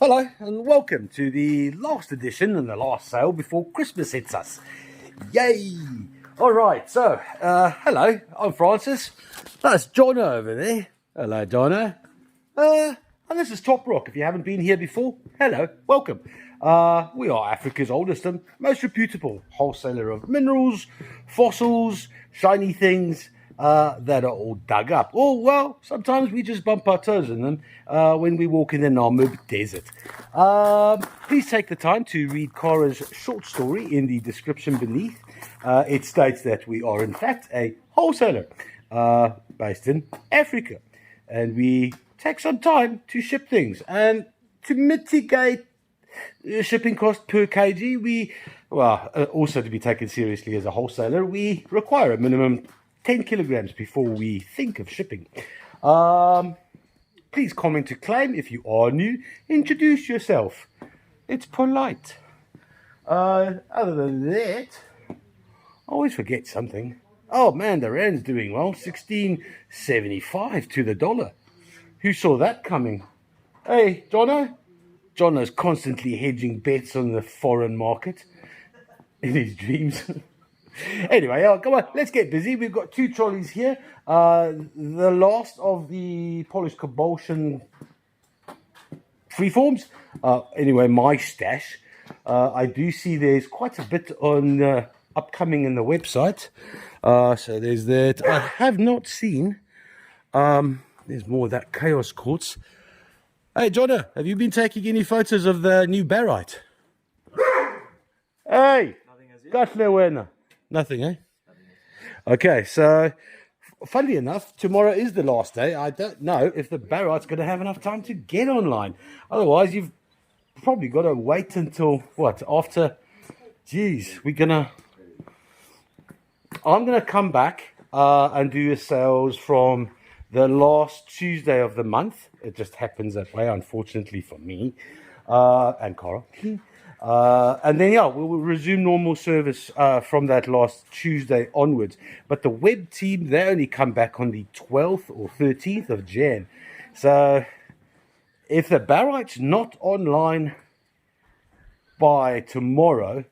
Hello and welcome to the last edition and the last sale before Christmas hits us. Yay! Alright, so, hello, I'm Francis. That's Jono over there. Hello, Jono. And this is Top Rock. If you haven't been here before, hello, welcome. We are Africa's oldest and most reputable wholesaler of minerals, fossils, shiny things, that are all dug up. Or, well, sometimes we just bump our toes in them when we walk in the Namib desert. Please take the time to read Kara's short story in the description beneath. It states that we are, in fact, a wholesaler based in Africa. And we take some time to ship things. And to mitigate shipping cost per kg, also to be taken seriously as a wholesaler, we require a minimum 10 kilograms before we think of shipping. Please comment to claim if you are new. Introduce yourself. It's polite. Other than that, I always forget something. Oh man, the rand's doing well. 16.75 to the dollar. Who saw that coming? Hey, Jono? Jono's constantly hedging bets on the foreign market in his dreams. Anyway, come on, let's get busy. We've got 2 trolleys here. The last of the polished Cobultion freeforms. Anyway, my stash. I do see there's quite a bit on upcoming in the website. So there's that. I have not seen. There's more of that chaos quartz. Hey, Jono, have you been taking any photos of the new barite? Hey, Katle. Nothing, eh? Okay, so funnily enough, tomorrow is the last day. I don't know if the barite's going to have enough time to get online. Otherwise, you've probably got to wait until what? After, I'm gonna come back and do the sales from the last Tuesday of the month. It just happens that way, unfortunately for me and Cara. And then, we'll resume normal service from that last Tuesday onwards. But the web team, they only come back on the 12th or 13th of Jan. So if the barite's not online by tomorrow,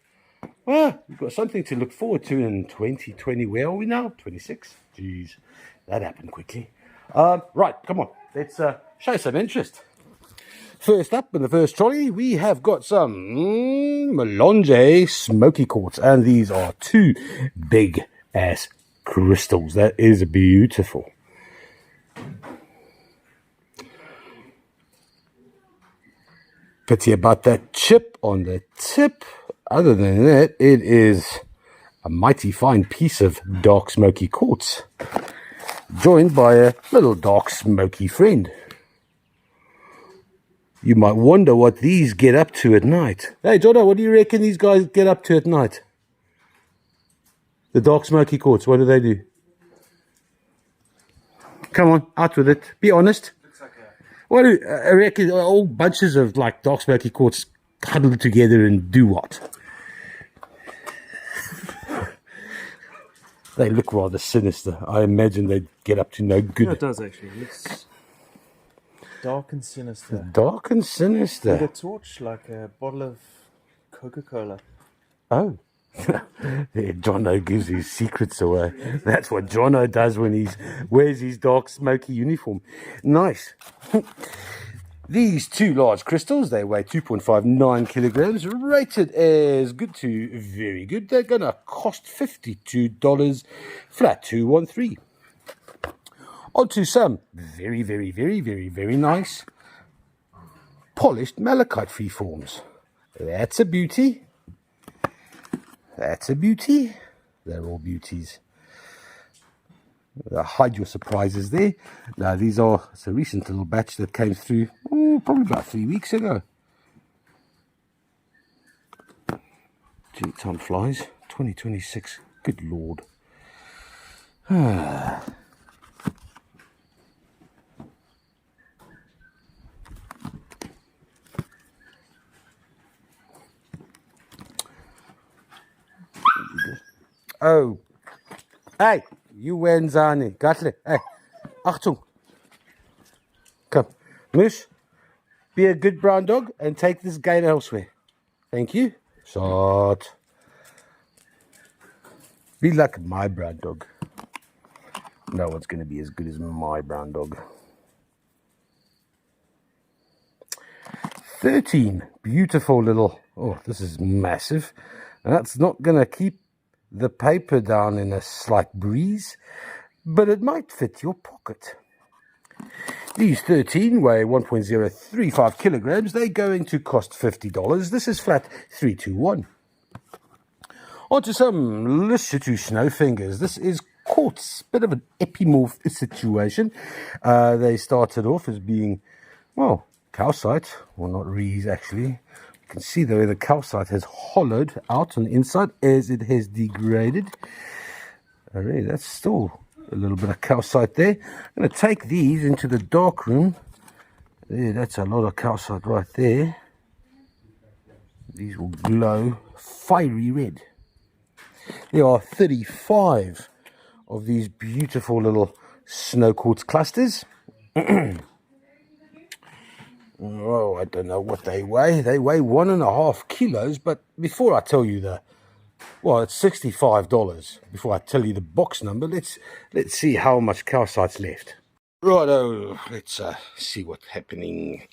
well, we've got something to look forward to in 2020. Where are we now? 26? Jeez, that happened quickly. Right, come on. Let's show some interest. First up in the first trolley, we have got some Melange smoky quartz. And these are 2 big-ass crystals. That is beautiful. Pity about that chip on the tip. Other than that, it is a mighty fine piece of dark smoky quartz, joined by a little dark smoky friend. You might wonder what these get up to at night. Hey, Jono, what do you reckon these guys get up to at night? The dark smoky quartz, what do they do? Come on, out with it. Be honest. Looks like what do I reckon? All bunches of like dark smoky quartz huddled together and do what? They look rather sinister. I imagine they'd get up to no good. Yeah, it does actually. It looks dark and sinister. Dark and sinister. With a torch, like a bottle of Coca-Cola. Oh. Jono gives his secrets away. That's what Jono does when he wears his dark smoky uniform. Nice. These 2 large crystals, they weigh 2.59 kilograms, rated as good to very good. They're going to cost $52 flat, 213. On to some very, very, very, very, very nice polished malachite freeforms. That's a beauty. That's a beauty. They're all beauties. Hide your surprises there. Now, it's a recent little batch that came through probably about 3 weeks ago. Gee, time flies. 2026. Good Lord. Oh. Hey, you wenzani. Gatle. Hey. Achtung. Come. Moose. Be a good brown dog and take this game elsewhere. Thank you. Shot. Be like my brown dog. No one's going to be as good as my brown dog. 13. Beautiful little... Oh, this is massive. And that's not going to keep the paper down in a slight breeze, but it might fit your pocket. These 13 weigh 1.035 kilograms. They're going to cost $50. This is flat 321. On to some Lesotho snowfingers. This is quartz, bit of an epimorph situation. They started off as being, well, calcite, well, not rees actually. You can see the way the calcite has hollowed out on the inside as it has degraded. Really, that's still a little bit of calcite there. I'm going to take these into the dark room. There, that's a lot of calcite right there. These will glow fiery red. There are 35 of these beautiful little snow quartz clusters. Oh, I don't know what they weigh. They weigh 1.5 kilos, but before I tell you well, it's $65. Before I tell you the box number, let's see how much calcite's left. Righto, let's see what's happening.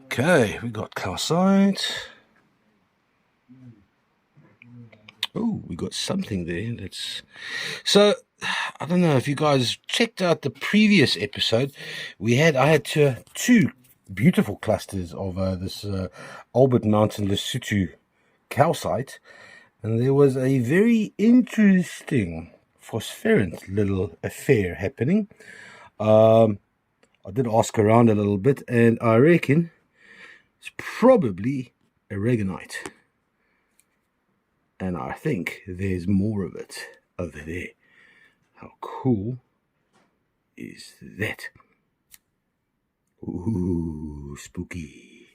Okay, we got calcite. Oh, we got something there. So I don't know if you guys checked out the previous episode. I had two beautiful clusters of this Albert Mountain Lesotho calcite, and there was a very interesting phosphorescent little affair happening. I did ask around a little bit, and I reckon it's probably aragonite. And I think there's more of it over there. How cool is that? Ooh, spooky.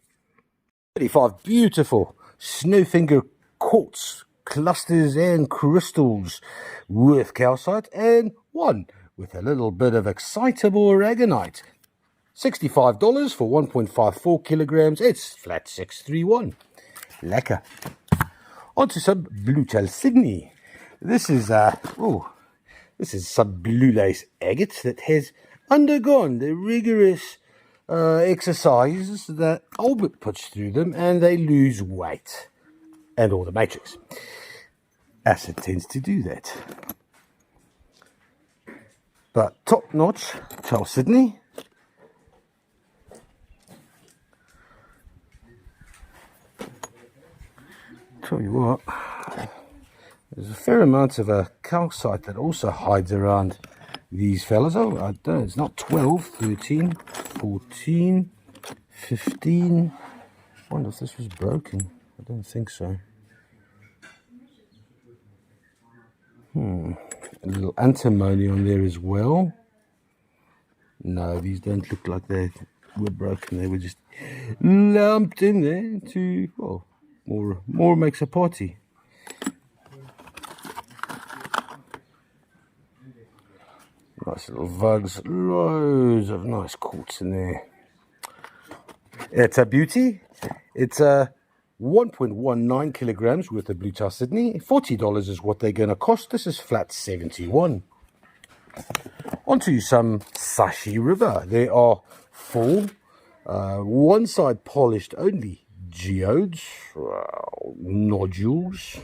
35 beautiful snowfinger quartz clusters and crystals with calcite, and one with a little bit of excitable aragonite. $65 for 1.54 kilograms. It's flat 631. Lekker. On to some blue chalcedony. This is some blue lace agate that has undergone the rigorous exercises that Albert puts through them, and they lose weight and all the matrix. Acid tends to do that. But top-notch chalcedony. Tell you what, there's a fair amount of calcite that also hides around these fellas. Oh, I don't know, it's not 12, 13, 14, 15. I wonder if this was broken. I don't think so. A little antimony on there as well. No, these don't look like they were broken. They were just lumped in there to, well, more makes a party. Nice little vugs, loads of nice quartz in there. It's a beauty. It's a 1.19 kilograms worth of blue chalcedony. $40 is what they're going to cost. This is flat 71. Onto some Sashi River. There are 4, one side polished only geodes, nodules.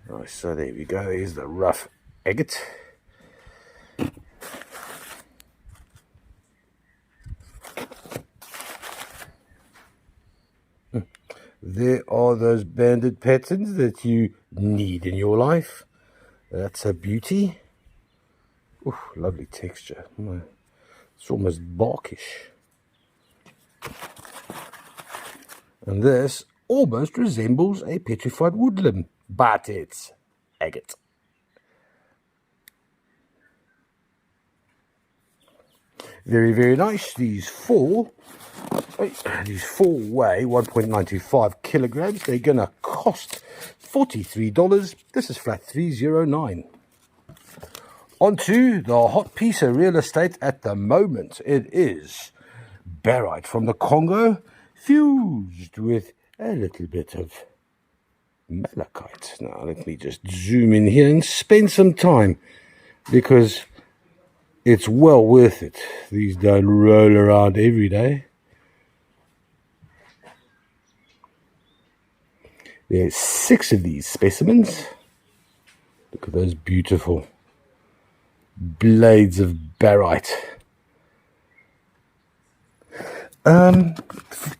Nice, so there we go. Here's the rough agate. There are those banded patterns that you need in your life. That's a beauty. Ooh, lovely texture. It's almost barkish. And this almost resembles a petrified woodland, but it's agate. Very, very nice. These four weigh 1.95 kilograms. They're going to cost $43. This is flat 309. Onto the hot piece of real estate at the moment. It is barite from the Congo fused with a little bit of malachite. Now let me just zoom in here and spend some time because it's well worth it. These don't roll around every day. There's 6 of these specimens. Look at those beautiful blades of barite.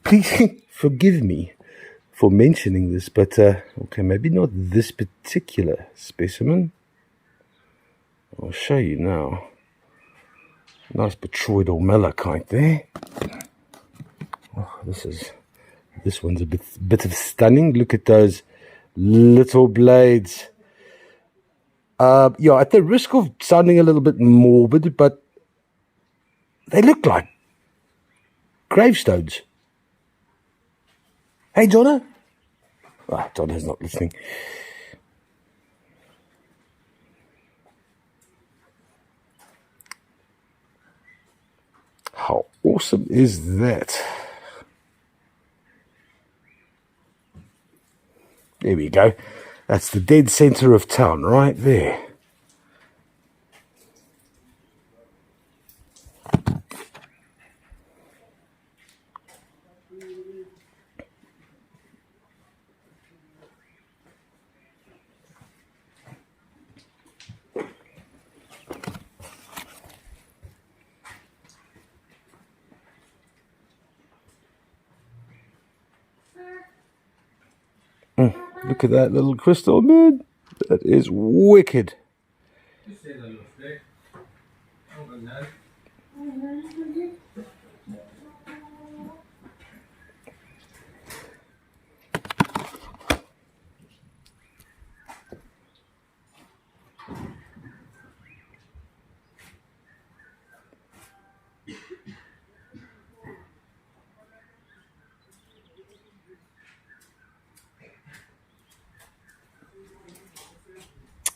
Please forgive me for mentioning this, but okay, maybe not this particular specimen. I'll show you now. Nice botryoidal malachite there. Oh, this one's a bit of stunning. Look at those little blades. Yeah, at the risk of sounding a little bit morbid, but they look like gravestones. Hey, Donna? Ah, Donna's not listening. How awesome is that? There we go. That's the dead center of town right there. Look at that little crystal, man. That is wicked.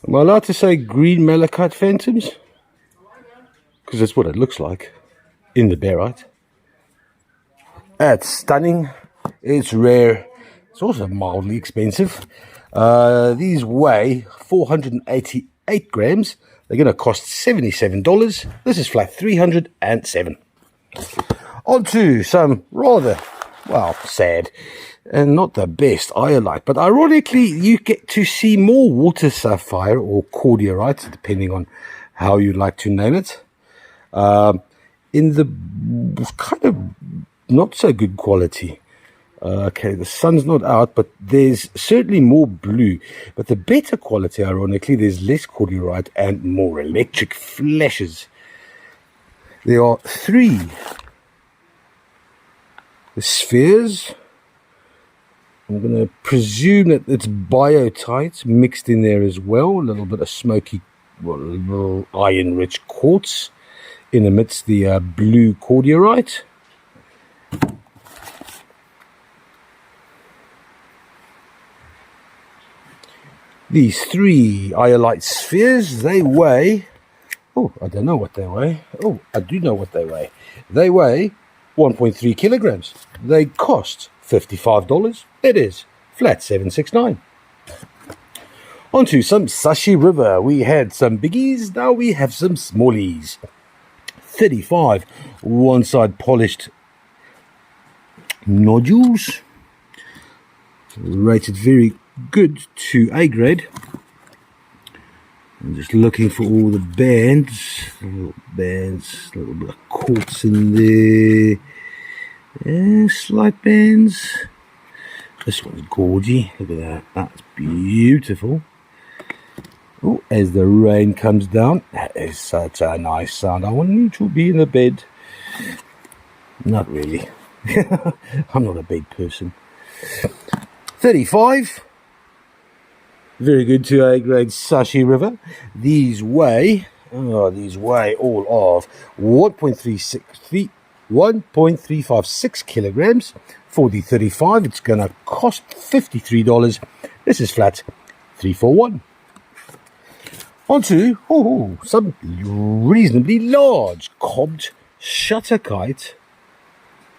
Am I allowed to say green malachite phantoms? Because that's what it looks like in the barite. That's stunning. It's rare. It's also mildly expensive. These weigh 488 grams. They're going to cost $77. This is flat 307. On to some rather, well, sad and not the best iolite, but ironically you get to see more water sapphire or cordiorite, depending on how you like to name it, in the kind of not so good quality. Okay, the sun's not out, but there's certainly more blue, but the better quality, ironically, there's less cordiorite and more electric flashes. There are 3 spheres. I'm going to presume that it's biotite mixed in there as well. A little bit of smoky, well, little iron-rich quartz in amidst the blue cordiorite. These 3 iolite spheres, they weigh... Oh, I don't know what they weigh. Oh, I do know what they weigh. They weigh 1.3 kilograms. They cost $55. It is flat 769. On to some Sashi River. We had some biggies, now we have some smallies. 35 one-side polished nodules. Rated very good to A grade. I'm just looking for all the bands. Little bands, a little bit of quartz in there. Yeah, slight bands. This one's gorgy. Look at that. That's beautiful. Oh, as the rain comes down, that is such a nice sound. I want you to be in the bed. Not really. I'm not a bed person. 35. Very good to A grade Sashi River. These weigh all of 1.356 kilograms. For the 35, it's going to cost $53. This is flat 341. Onto some reasonably large cobbed shutterkite,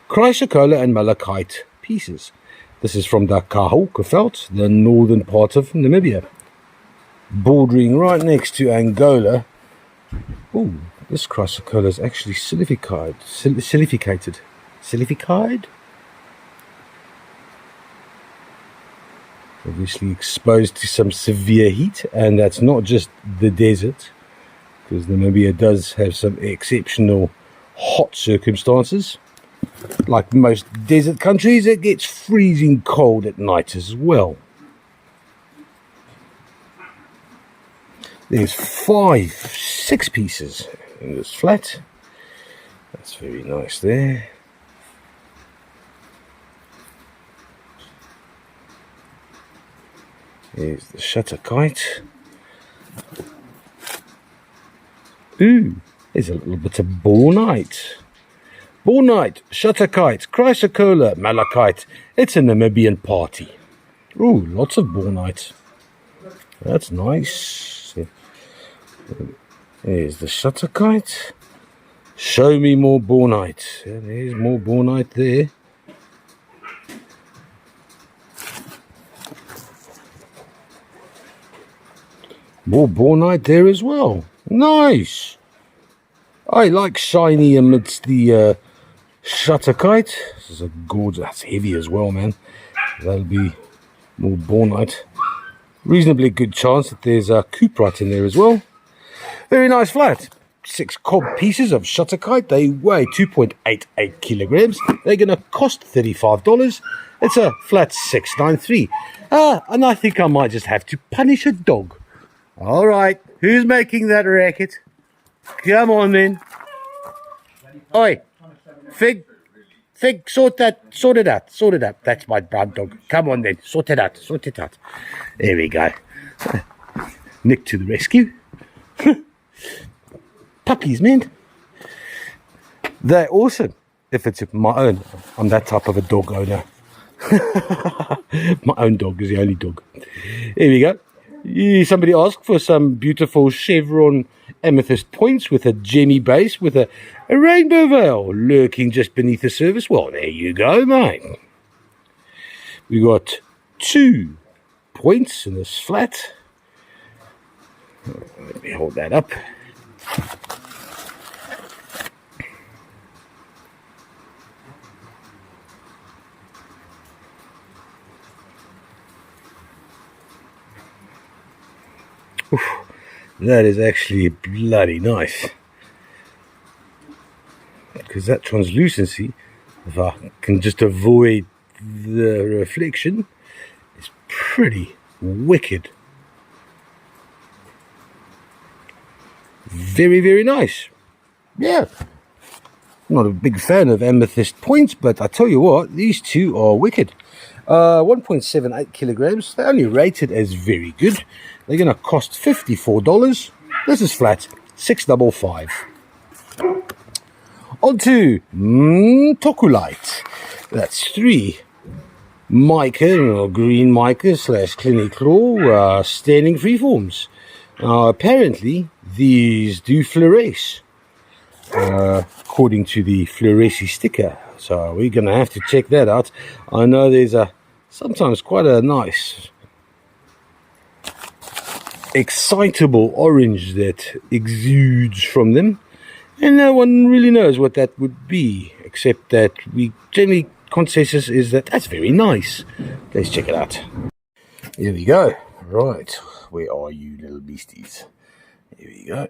chrysocolla and malachite pieces. This is from the Kahokaveld, the northern part of Namibia, bordering right next to Angola. Oh, this chrysocolla is actually silicificated. Obviously exposed to some severe heat, and that's not just the desert, because Namibia does have some exceptional hot circumstances. Like most desert countries, it gets freezing cold at night as well. There's 6 pieces in this flat. That's very nice there. Here's the shutterkite. Ooh, there's a little bit of bornite. Bornite, shutterkite, chrysocolla, malachite. It's a Namibian party. Ooh, lots of bornite. That's nice. There's the shutterkite. Show me more bornite. Yeah, there's more bornite there. More bornite there as well. Nice. I like shiny amidst the shutterkite. This is a gorgeous. That's heavy as well, man. That'll be more bornite. Reasonably good chance that there's a cuprite in there as well. Very nice flat. 6 cob pieces of shutterkite. They weigh 2.88 kilograms. They're going to cost $35. It's a flat 693. And I think I might just have to punish a dog. All right, who's making that racket? Come on then. Oi, Fig, sort it out. That's my brown dog. Come on then, sort it out. There we go. Nick to the rescue. Puppies, man. They're awesome. If it's my own, I'm that type of a dog owner. My own dog is the only dog. Here we go. Somebody asked for some beautiful chevron amethyst points with a gemmy base with a rainbow veil lurking just beneath the surface. Well, there you go, mate. We got 2 points in this flat. Let me hold that up. Oof, that is actually bloody nice, because that translucency, if I can just avoid the reflection, is pretty wicked. Very, very nice. Yeah, I'm not a big fan of amethyst points, but I tell you what, these 2 are wicked. 1.78 kilograms. They're only rated as very good. They're going to cost $54. This is flat 655. On to Tokulite. That's 3 mica or green mica / clinical standing freeforms. Apparently these do fluoresce, according to the fluoresce sticker. So we're going to have to check that out. I know there's sometimes quite a nice excitable orange that exudes from them, and no one really knows what that would be, except that we generally consensus is that that's very nice. Let's check it out. Here we go. Right, where are you, little beasties? Here we go.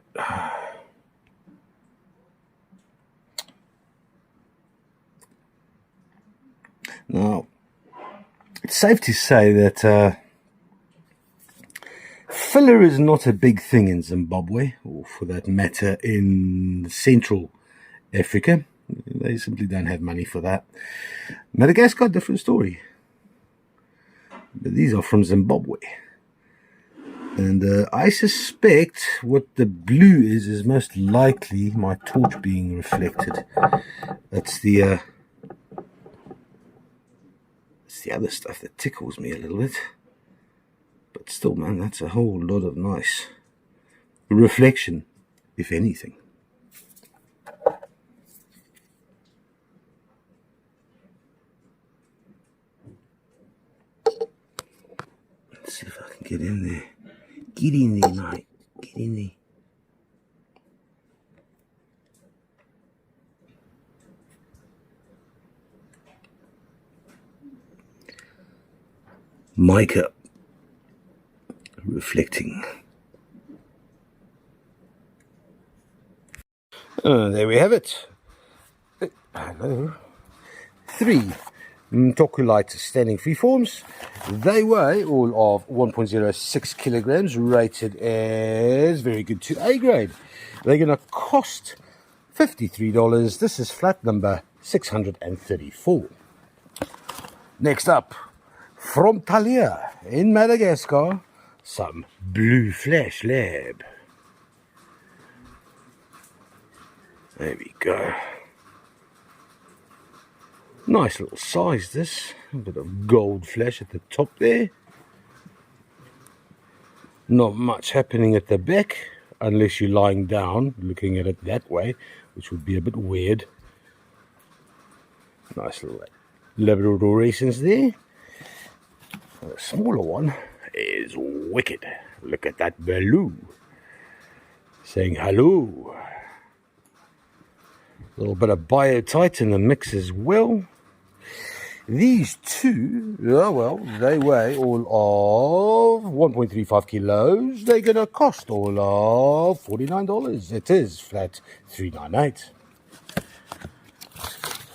Now, it's safe to say that filler is not a big thing in Zimbabwe, or for that matter in Central Africa. They simply don't have money for that. Madagascar, different story. But these are from Zimbabwe. And I suspect what the blue is most likely my torch being reflected. That's the other stuff that tickles me a little bit. But still, man, that's a whole lot of nice reflection, if anything. Let's see if I can get in there. Get in there, mate. Get in there. Mica reflecting. There we have it. Hello. 3 Tokulite standing freeforms. They weigh all of 1.06 kilograms, rated as very good to A grade. They're going to cost $53. This is flat number 634. Next up, from Talia in Madagascar, some Blue Flash Lab. There we go. Nice little size this. A bit of gold flash at the top there. Not much happening at the back, unless you're lying down looking at it that way, which would be a bit weird. Nice little Labrador racings there. The smaller one is wicked. Look at that balloon saying hello. A little bit of biotite in the mix as well. These two, well, they weigh all of 1.35 kilos. They're going to cost all of $49. It is flat $398.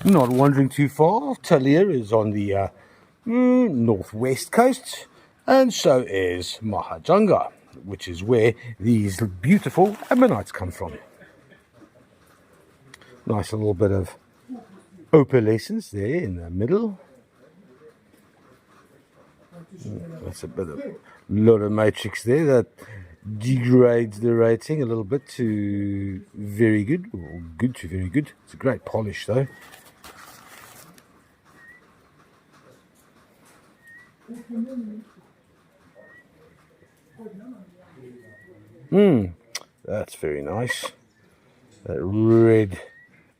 Not wandering too far, Talia is on the northwest coast, and so is Mahajanga, which is where these beautiful ammonites come from. Nice little bit of opalescence there in the middle. That's a bit of lot of matrix there that degrades the rating a little bit to very good, or good to very good. It's a great polish though. That's very nice. That red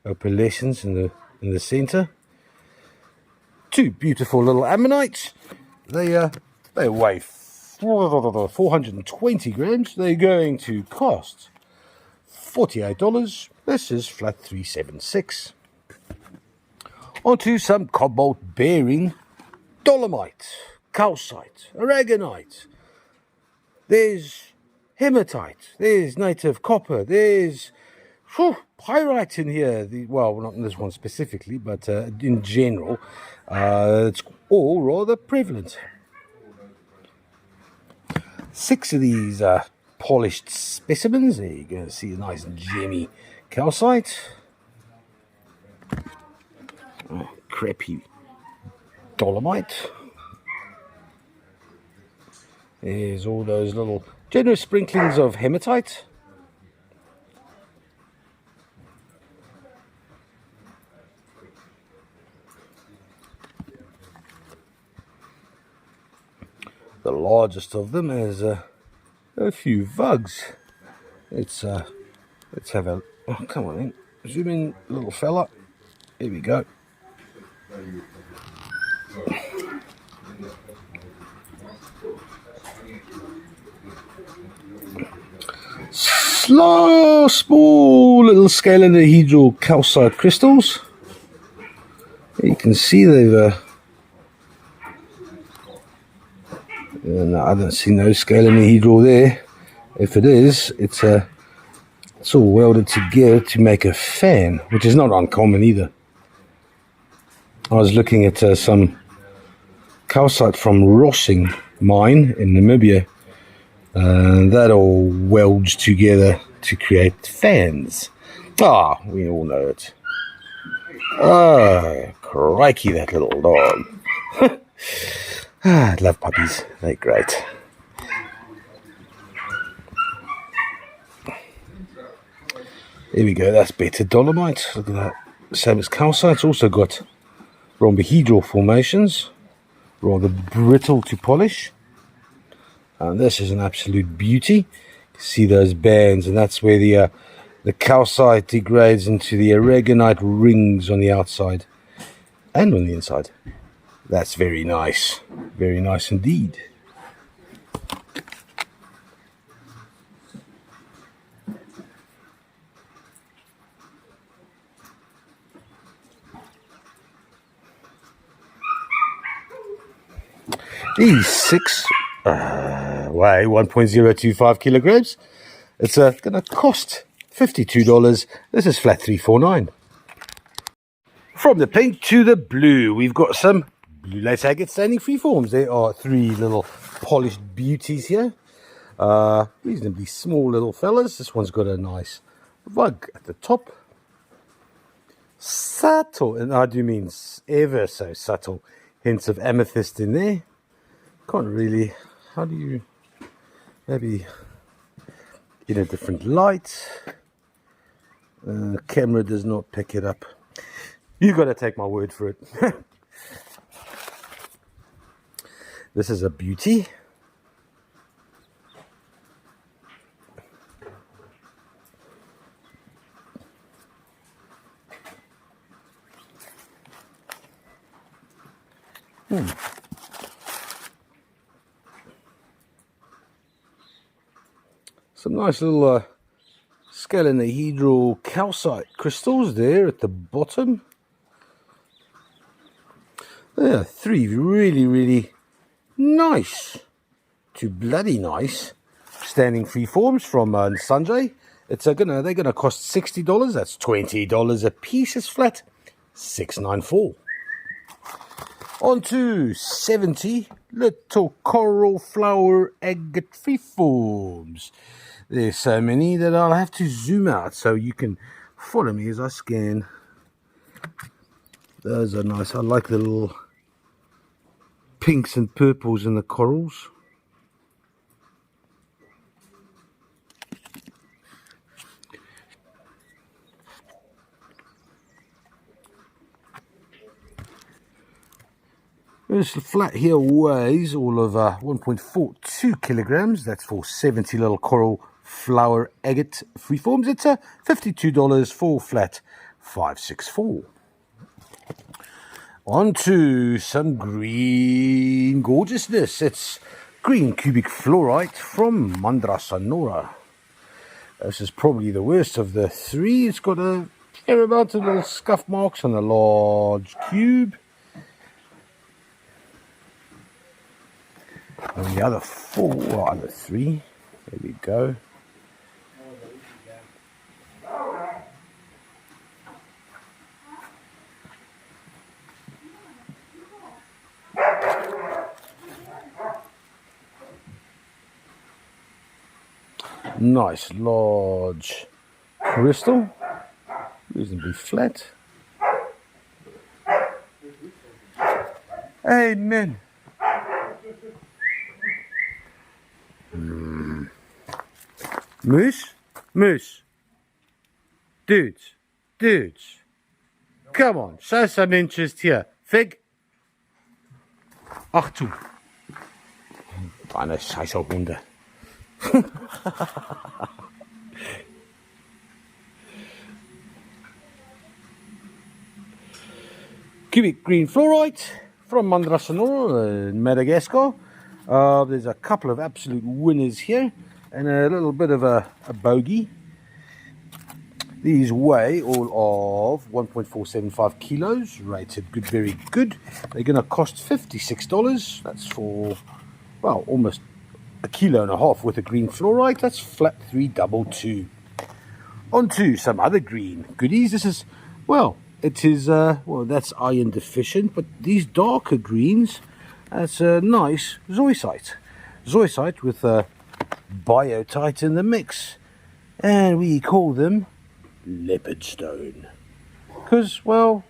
opalescence in the center. Two beautiful little ammonites. They weigh 420 grams. They're going to cost $48. This is flat 376. Onto some cobalt bearing dolomite, calcite, aragonite. There's hematite. There's native copper. There's pyrite in here. Well, not in this one specifically, but in general, it's all rather prevalent. 6 of these polished specimens. There you're going to see a nice gemmy calcite. Crappy dolomite. There's all those little generous sprinklings of hematite. The largest of them is a few vugs. Let's have a, oh, come on in, zoom in, little fella. Here we go. Small little scalenohedral calcite crystals. You can see they've no, I don't see no scalenohedral there. If it is, it's all welded together to make a fan, which is not uncommon either. I was looking at some calcite from Rossing mine in Namibia. That all welds together to create fans. We all know it. Crikey, that little dog. I love puppies. They're great. There we go. That's better dolomite. Look at that. Same as calcite. It's also got rhombohedral formations. Rather brittle to polish. And this is an absolute beauty. You See those bands, and that's where the calcite degrades into the aragonite rings on the outside and on the inside. That's very nice indeed. These six weigh 1.025 kilograms. It's going to cost $52. This is flat 349. From the pink to the blue, we've got some blue lace agate standing freeforms. There are three little polished beauties here. Reasonably small little fellas. This one's got a nice rug at the top. Subtle, and I do mean ever so subtle, hints of amethyst in there. Can't really, how do you, maybe in a different light. Camera does not pick it up. You got to take my word for it. This is a beauty. Some nice little scalenohedral calcite crystals there at the bottom. There are three really nice to bloody nice standing freeforms from Sanjay. It's they're gonna cost $60. That's $20 a piece. It's flat $694. On to 70 little coral flower agate freeforms. There's so many that I'll have to zoom out so you can follow me as I scan. Those are nice. I like the little pinks and purples in the corals. This flat here weighs all of 1.42 kilograms. That's for 70 little coral flower agate freeforms. It's $52 for flat $564. On to some green gorgeousness. It's green cubic fluorite from Mandra Sonora. This is probably the worst of the three. It's got a fair amount of little scuff marks on the large cube. And the other four, or other three, there we go. Nice large crystal, reasonably flat. Amen. Moose, dudes, come on, show some interest here. Fig, ach toe, eine scheiße Hunde. Cubic green fluorite from Mandra Sonora in Madagascar. There's a couple of absolute winners here and a little bit of a bogey. These weigh all of 1.475 kilos, rated good, very good. They're going to cost $56. That's for, well, almost a kilo and a half with a green fluorite. That's flat $322. On to some other green goodies. This is, well, it is, well, that's iron deficient, but these darker greens, that's a nice zoisite. Zoisite with biotite in the mix. And we call them leopard stone. Because, well,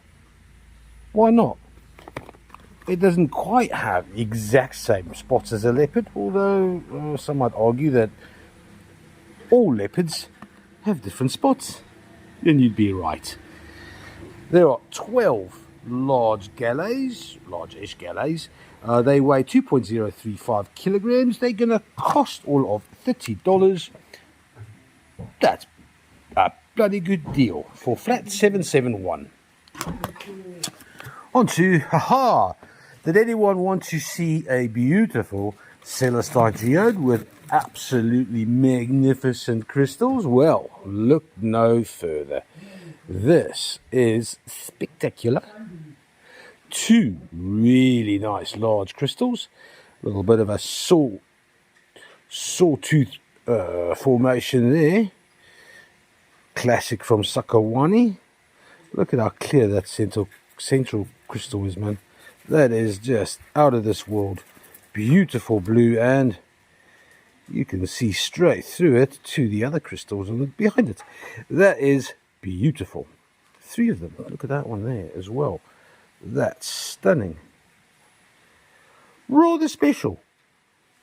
why not? It doesn't quite have the exact same spots as a leopard, although some might argue that all leopards have different spots. Then you'd be right. There are 12 large galleys, large-ish galleys. They weigh 2.035 kilograms. They're going to cost all of $30. That's a bloody good deal for flat 771. On to, haha, did anyone want to see a beautiful celestite geode with absolutely magnificent crystals? Well, look no further. This is spectacular. Two really nice large crystals. A little bit of a sawtooth formation there. Classic from Sakawani. Look at how clear that central crystal is, man. That is just out of this world. Beautiful blue, and you can see straight through it to the other crystals behind it. That is beautiful. 3 of them. Look at that one there as well. That's stunning. Rather special.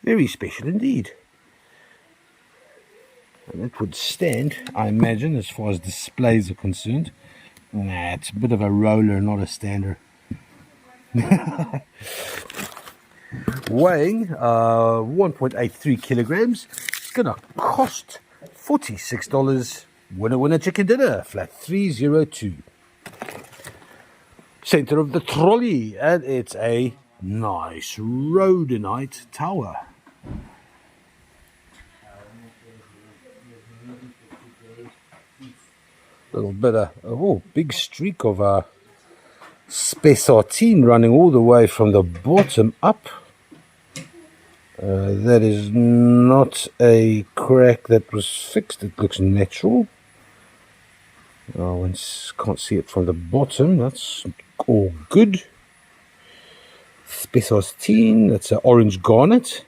Very special indeed. And it would stand, I imagine, as far as displays are concerned. Nah, it's a bit of a roller, not a stander. Weighing 1.83 kilograms. It's going to cost $46. Winner chicken dinner, flat 302. Center of the trolley, and it's a nice rhodonite tower. Little bit of big streak of spessartine running all the way from the bottom up. That is not a crack that was fixed. It looks natural. One can't see it from the bottom. That's all good. Spessartine. That's an orange garnet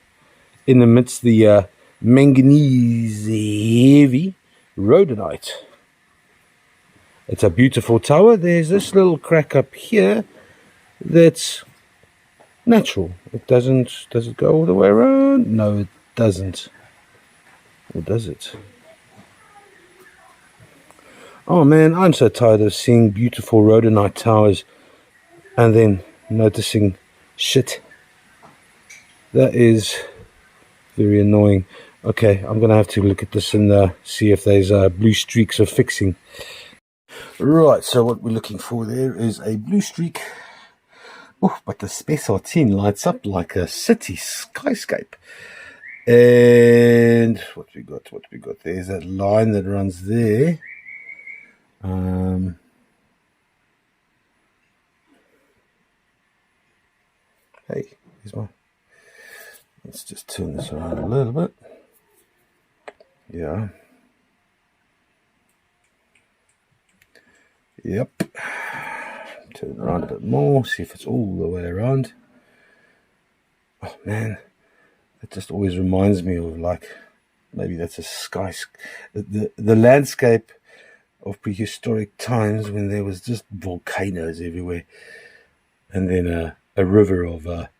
in amidst the manganese heavy rhodonite. It's a beautiful tower. There's this little crack up here that's natural. It doesn't. Does it go all the way around? No, it doesn't. Or does it? Oh man, I'm so tired of seeing beautiful rhodonite towers and then noticing shit. That is very annoying. Okay, I'm going to have to look at this and see if there's blue streaks of fixing. Right, so what we're looking for there is a blue streak. Oh, but the spessartine lights up like a city skyscape. And what we got? There's that line that runs there. Hey, here's my. Let's just turn this around a little bit. Yeah. Yep. Turn it around a bit more, see if it's all the way around. Oh man, it just always reminds me of, like, maybe that's a sky, the landscape of prehistoric times when there was just volcanoes everywhere, and then a river of a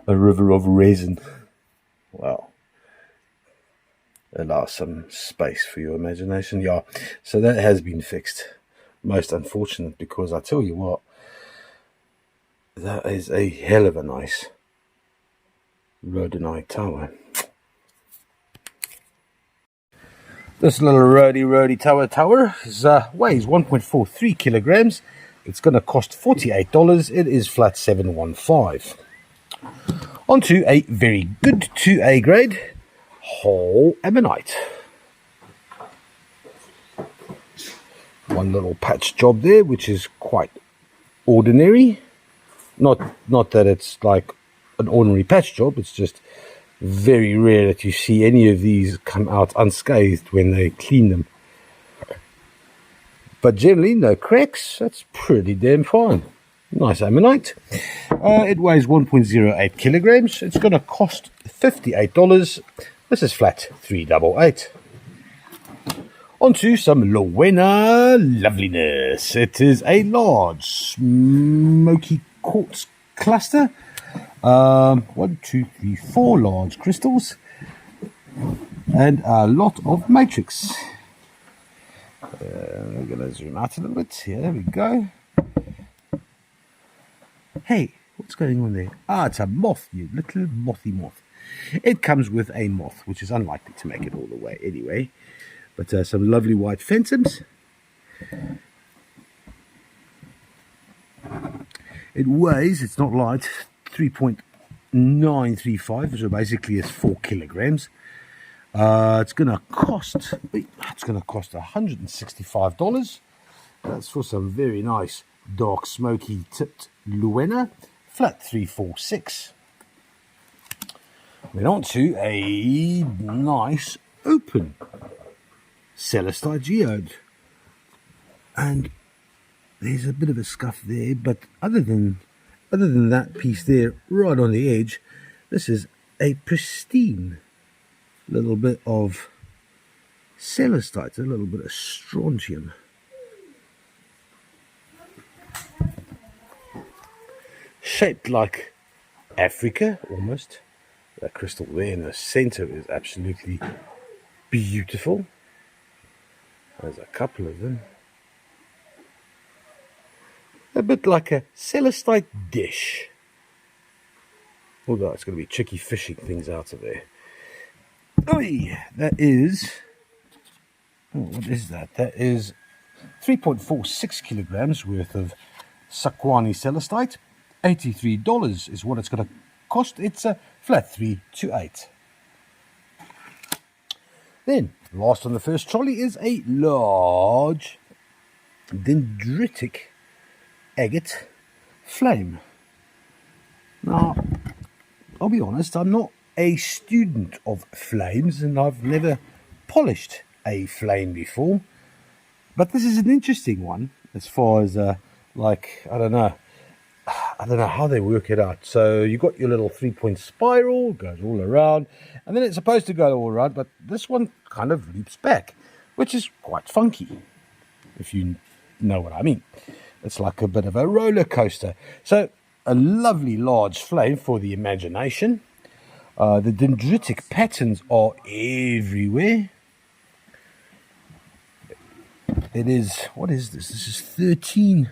river of resin. Wow. Allow some space for your imagination. Yeah, so that has been fixed. Most unfortunate, because I tell you what, that is a hell of a nice rhodonite tower. This little rhody tower is, weighs 1.43 kilograms. It's going to cost $48. It is flat 715. On to a very good 2A grade whole ammonite. One little patch job there, which is quite ordinary. Not that it's like an ordinary patch job, it's just very rare that you see any of these come out unscathed when they clean them. But generally, no cracks. That's pretty damn fine. Nice ammonite. It weighs 1.08 kilograms. It's going to cost $58. This is flat 388. On to some Lowena loveliness. It is a large smoky quartz cluster. 1, 2, 3, 4 large crystals and a lot of matrix. I'm going to zoom out a little bit. Here, there we go. Hey, what's going on there? Ah, it's a moth, you little mothy moth. It comes with a moth, which is unlikely to make it all the way anyway. But some lovely white phantoms. It weighs, it's not light, 3.935, so basically it's 4 kilograms. It's going to cost $165. That's for some very nice dark smoky tipped Luena, flat 346. Then on to a nice open celestite geode, and there's a bit of a scuff there, but other than that piece there right on the edge, this is a pristine little bit of celestite, a little bit of strontium. Shaped like Africa almost. That crystal there in the center is absolutely beautiful. There's a couple of them. A bit like a celestite dish. Although it's going to be tricky fishing things out of there. Oh, that is... Oh, what is that? That is 3.46 kilograms worth of Sakwani celestite. $83 is what it's going to cost. It's a flat 328. Then, last on the first trolley is a large dendritic agate flame. Now, I'll be honest, I'm not a student of flames and I've never polished a flame before, but this is an interesting one as far as like I don't know how they work it out. So you got your little 3-point spiral, goes all around, and then it's supposed to go all around, but this one kind of leaps back, which is quite funky, if you know what I mean. It's like a bit of a roller coaster. So a lovely large flame for the imagination. The dendritic patterns are everywhere. It is, what is this? This is 13.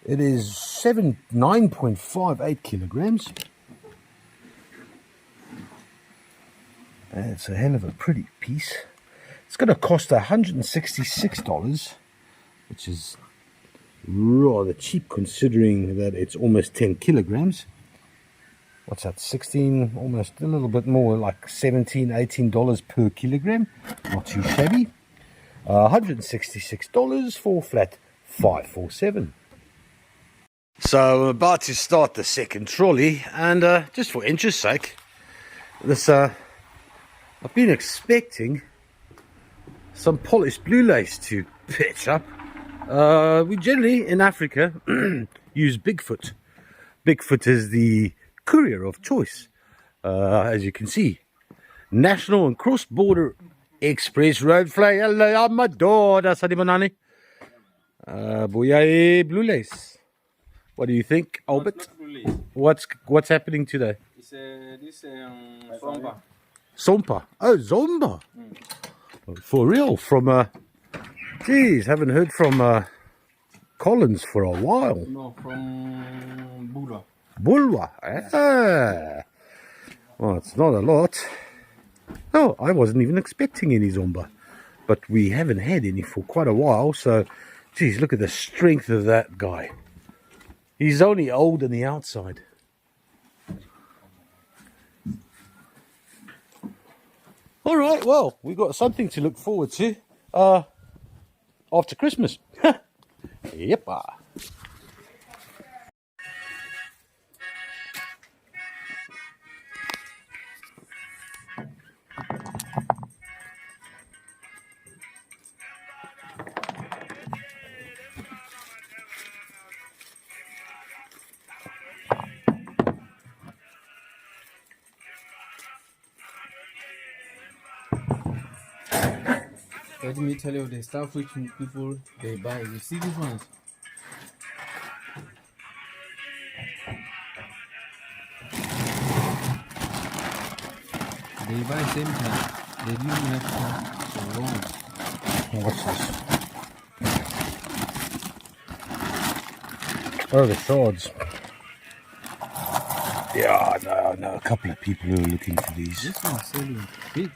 It is 9.58 kilograms. It's a hell of a pretty piece. It's going to cost $166, which is rather cheap considering that it's almost 10 kilograms. What's that? 16, almost a little bit more, like $17, $18 per kilogram. Not too shabby. $166 for flat 547. So I'm about to start the second trolley, and just for interest's sake, this I've been expecting some polished blue lace to pitch up. We generally in Africa use Bigfoot. Bigfoot is the courier of choice, as you can see. National and cross-border express road flag. Hello, I'm my daughter, Sadimonani. Boya blue lace. What do you think, Albert? What's happening today? It's this Somba. Sompa. Oh, Zomba. For real, from geez, haven't heard from Collins for a while. No, from Bulwa. Bulwa. Ah. Well, it's not a lot. Oh, I wasn't even expecting any Zomba, but we haven't had any for quite a while. So, geez, look at the strength of that guy. He's only old on the outside. All right, well, we've got something to look forward to after Christmas. Yep. Let me tell you the stuff which people they buy. You see these ones? They buy same time. They really have so long. What's this? Oh, the swords. Yeah, I know a couple of people who are looking for these. This one's selling big.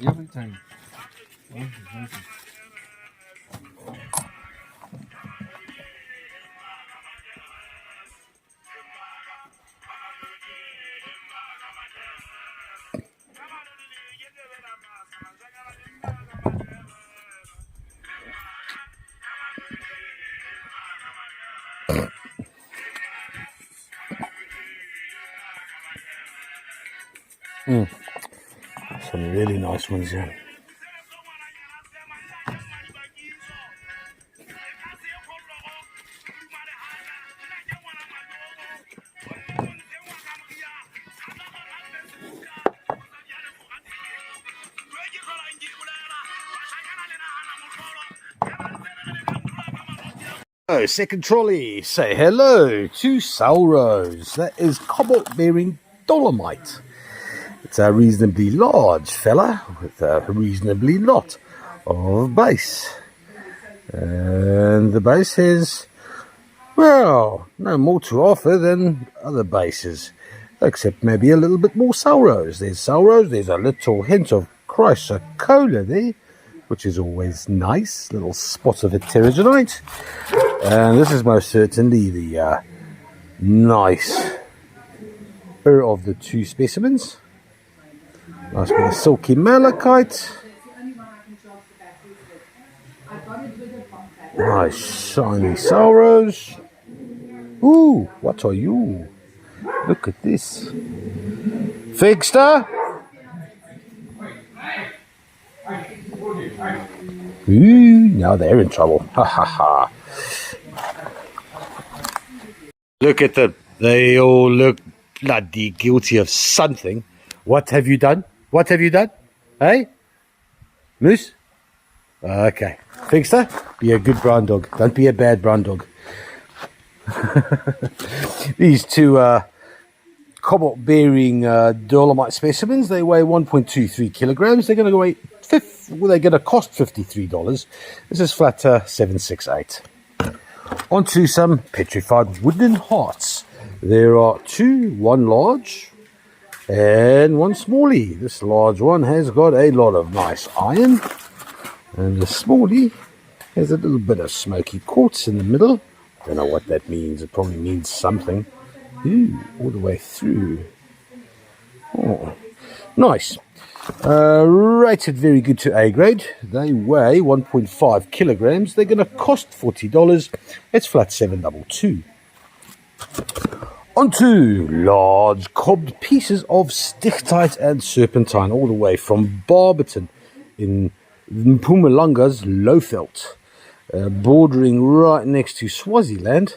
Every time. Thank you. Some really nice ones here. Oh, second trolley. Say hello to Salrose. That is cobalt bearing dolomite. It's a reasonably large fella with a reasonably lot of base. And the base has, well, no more to offer than other bases, except maybe a little bit more Salrose. There's Salrose, there's a little hint of chrysocolla there, which is always nice, little spots of heterogenite. And this is most certainly the nicer of the two specimens. Nice bit of silky malachite. Nice shiny Salrose. Ooh, what are you? Look at this. Figster? Ooh, now they're in trouble. Ha ha ha. Look at them. They all look bloody guilty of something. What have you done? What have you done? Hey? Moose? Okay. Figster, be a good brown dog. Don't be a bad brown dog. These two cobalt bearing dolomite specimens, they weigh 1.23 kilograms. They're going to weigh they're going to cost $53. This is flat 768. On to some petrified wooden hearts. There are two, one large and one smallie. This large one has got a lot of nice iron, and the smallie has a little bit of smoky quartz in the middle. Don't know what that means. It probably means something. Ooh, all the way through. Oh, nice. Rated very good to A grade. They weigh 1.5 kilograms. They're going to cost $40. It's flat 722. Onto large cobbed pieces of stichtite and serpentine, all the way from Barberton in Mpumalanga's Lowveld, bordering right next to Swaziland.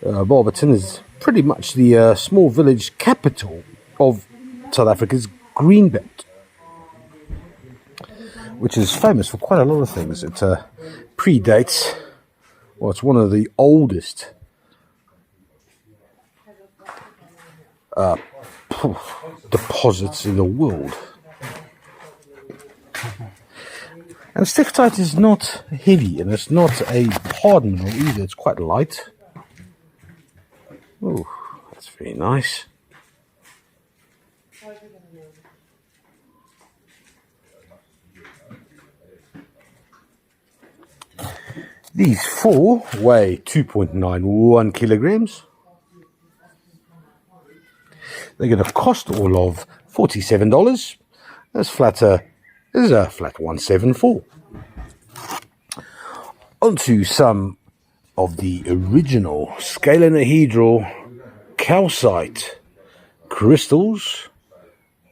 Barberton is pretty much the small village capital of South Africa's Greenbelt, which is famous for quite a lot of things. It predates, well, it's one of the oldest deposits in the world. And stichtite is not heavy, and it's not a hard mineral either. It's quite light. Oh, that's very nice. These four weigh 2.91 kilograms. They're going to cost all of $47. That's this is a flat 174. Onto some of the original scalenohedral calcite crystals,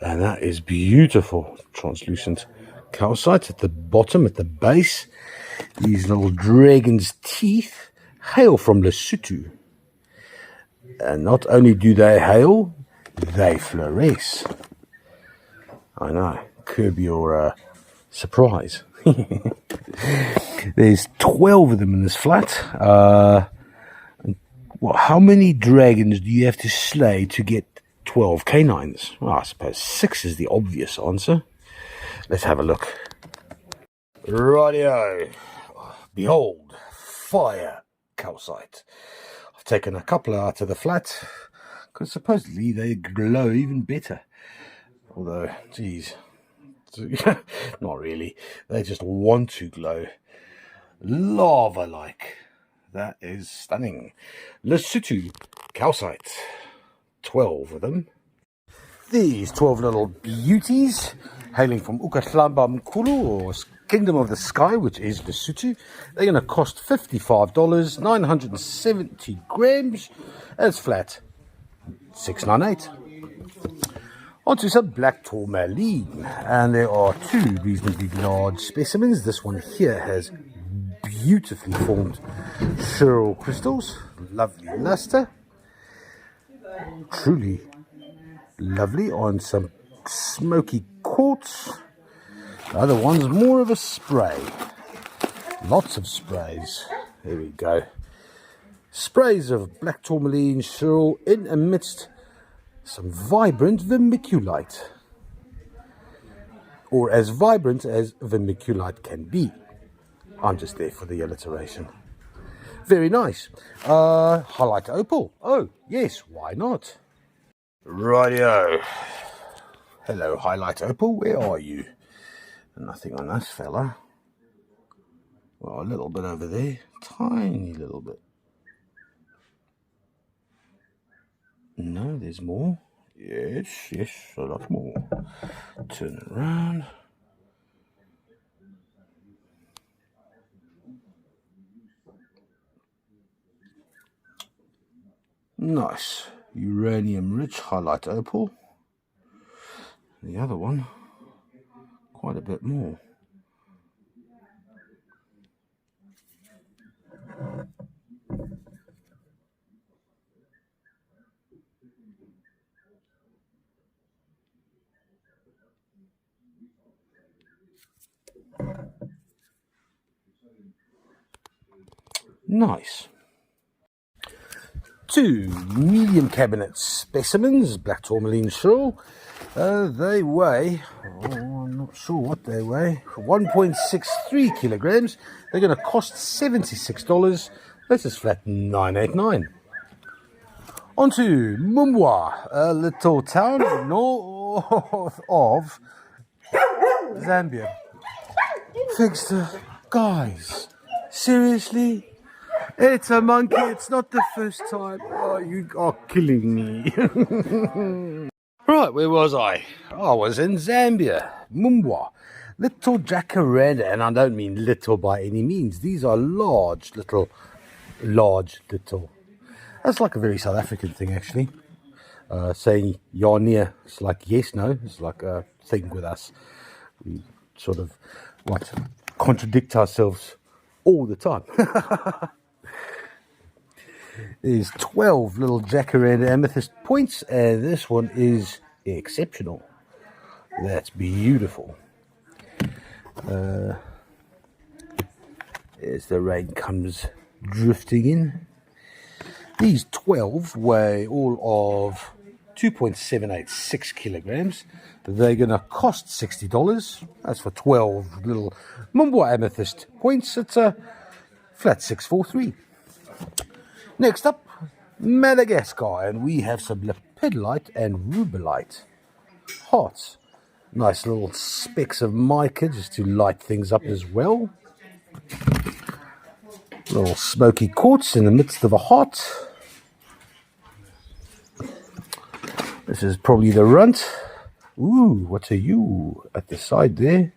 and that is beautiful, translucent calcite at the bottom, at the base. These little dragon's teeth hail from Lesotho, and not only do they hail, they fluoresce. I know, curb your surprise. There's 12 of them in this flat. Well, how many dragons do you have to slay to get 12 canines? Well, I suppose 6 is the obvious answer. Let's have a look. Rightio. Behold, fire calcite. I've taken a couple out of the flat, because supposedly they glow even better. Although, geez, not really. They just want to glow lava-like. That is stunning. Lesotho calcite, 12 of them. These 12 little beauties, hailing from Ukahlamba Mkulu, or Kingdom of the Sky, which is Lesotho. They're going to cost $55, 970 grams. That's flat, $698. Onto some black tourmaline, and there are two reasonably large specimens. This one here has beautifully formed Cheryl crystals, lovely luster, truly lovely on some smoky quartz. The other one's more of a spray. Lots of sprays. There we go. Sprays of black tourmaline Cheryl in amidst some vibrant vermiculite. Or as vibrant as vermiculite can be. I'm just there for the alliteration. Very nice. Highlight opal. Oh, yes, why not? Rightio. Hello, highlight opal. Where are you? Nothing on this fella. Well, a little bit over there. Tiny little bit. No, there's more. Yes, a lot more. Turn it around. Nice. Uranium-rich highlight opal. The other one, quite a bit more. Nice. Two medium cabinet specimens, black tourmaline Cheryl. They weigh, I'm not sure what they weigh, 1.63 kilograms. They're going to cost $76. This is flat $989. On to Mumbwa, a little town north of Zambia. Fixter, guys, seriously? It's a monkey, it's not the first time. Oh, you are killing me. Right, where was I? I was in Zambia, Mumbwa. Little jacaranda, and I don't mean little by any means. These are large little. That's like a very South African thing, actually. Saying ja, nee, it's like yes, no. It's like a thing with us. We sort of, contradict ourselves all the time. There's 12 little jacaranda amethyst points, and this one is exceptional. That's beautiful. As the rain comes drifting in. These 12 weigh all of 2.786 kilograms. They're going to cost $60. That's for 12 little Mumbwa amethyst points. It's a flat 643. Next up, Madagascar, and we have some lepidolite and rubellite hearts. Nice little specks of mica just to light things up as well. Little smoky quartz in the midst of a heart. This is probably the runt. Ooh, what are you at the side there?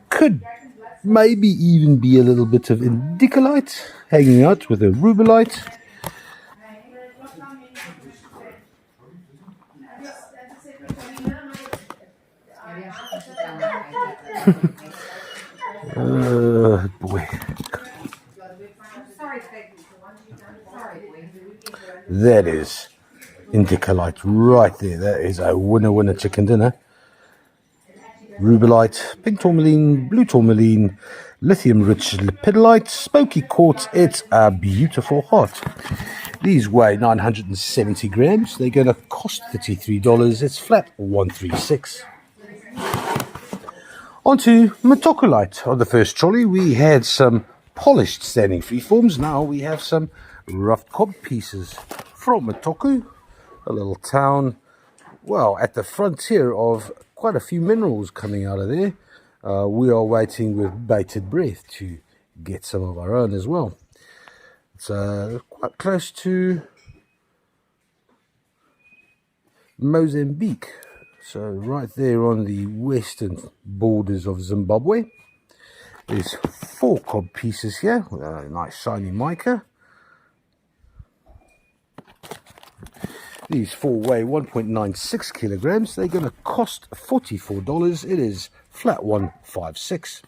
Could maybe even be a little bit of indicolite hanging out with a rubellite. Boy. That is indicolite right there. That is a winner chicken dinner. Rubellite, pink tourmaline, blue tourmaline, lithium-rich lepidolite, smoky quartz. It's a beautiful heart. These weigh 970 grams. They're going to cost $33. It's flat $136. Onto Metocolite. On the first trolley we had some polished standing freeforms. Now we have some roughed cob pieces from Metoku, a little town, well, at the frontier of quite a few minerals coming out of there. We are waiting with bated breath to get some of our own as well. It's quite close to Mozambique, so right there on the western borders of Zimbabwe. There's 4 cob pieces here with a nice shiny mica. These 4 weigh 1.96 kilograms. They're going to cost $44. It is flat 156.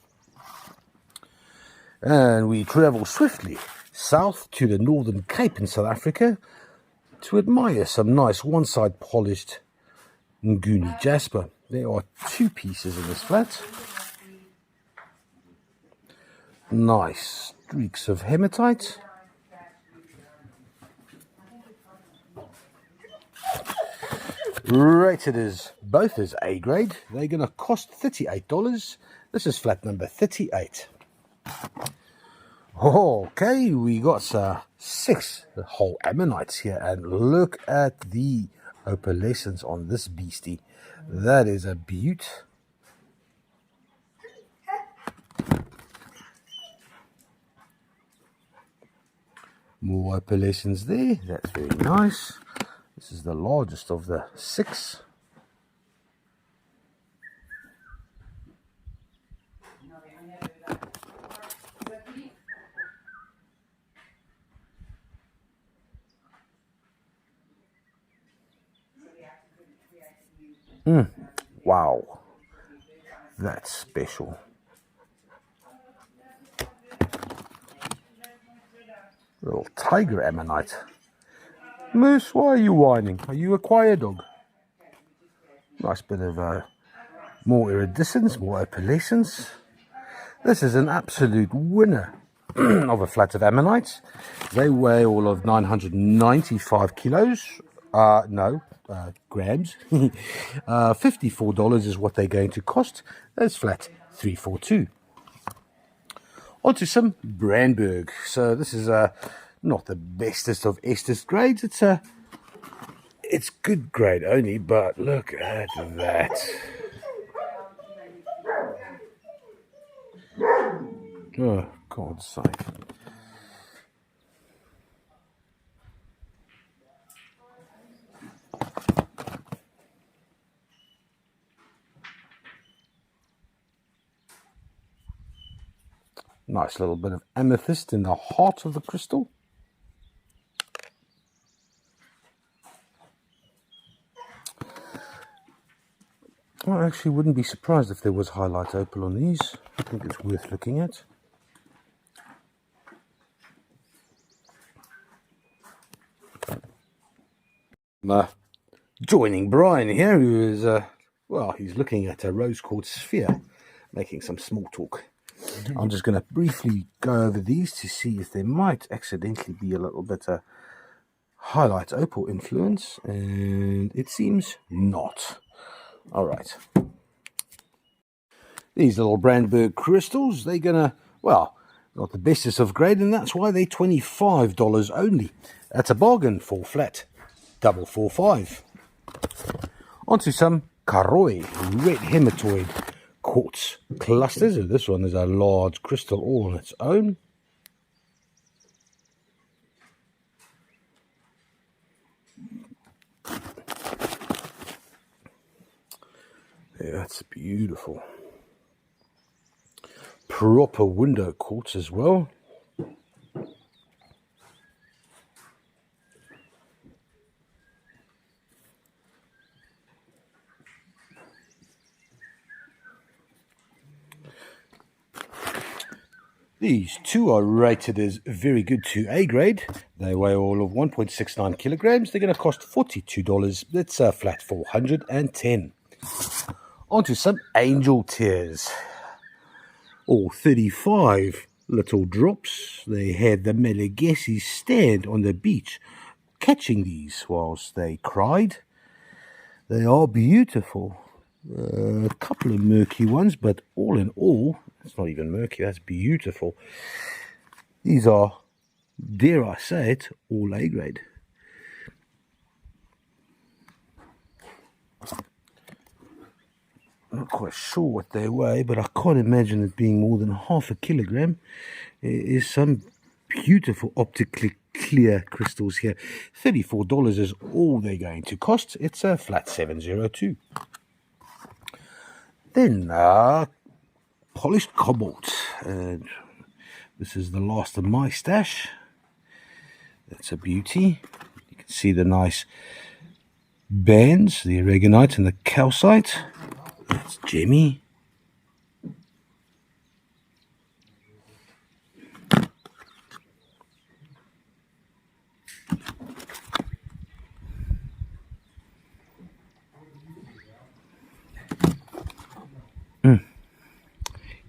And we travel swiftly south to the Northern Cape in South Africa to admire some nice one-side polished Nguni jasper. There are 2 pieces in this flat. Nice streaks of hematite. Rated as both as A grade. They're going to cost $38. This is flat number 38. Okay, we got 6 whole ammonites here, and look at the opalescence on this beastie. That is a beaut. More opalescence there. That's very nice. This is the largest of the 6. Wow, that's special. Little tiger ammonite. Moose, why are you whining? Are you a quiet dog? Nice bit of more iridescence, more opalescence. This is an absolute winner of a flat of ammonites. They weigh all of 995 kilos. Grams. $54 is what they're going to cost. That's flat 342. Onto some Brandberg. So this is not the bestest of Estes grades. It's good grade only, but look at that. Oh, God's sake. Nice little bit of amethyst in the heart of the crystal. I actually wouldn't be surprised if there was highlight opal on these. I think it's worth looking at. Joining Brian here, who is, he's looking at a rose quartz sphere, making some small talk. I'm just going to briefly go over these to see if there might accidentally be a little bit of highlight opal influence, and it seems not. All right. These little Brandberg crystals, they're going to, not the bestest of grade, and that's why they're $25 only. That's a bargain for flat 445. Onto some Karoi red hematoid quartz clusters. This one is a large crystal all on its own. Yeah, that's beautiful. Proper window quartz as well. These 2 are rated as very good to A grade. They weigh all of 1.69 kilograms. They're going to cost $42. That's a flat 410. Onto some angel tears. All 35 little drops. They had the Malagasy stand on the beach catching these whilst they cried. They are beautiful. A couple of murky ones, but all in all, it's not even murky, that's beautiful. These are, dare I say it, all A grade. Not quite sure what they weigh, but I can't imagine it being more than half a kilogram. There is some beautiful optically clear crystals here. $34 is all they're going to cost. It's a flat 702. Then polished cobalt. This is the last of my stash. That's a beauty. You can see the nice bands, the aragonite and the calcite. That's gemmy.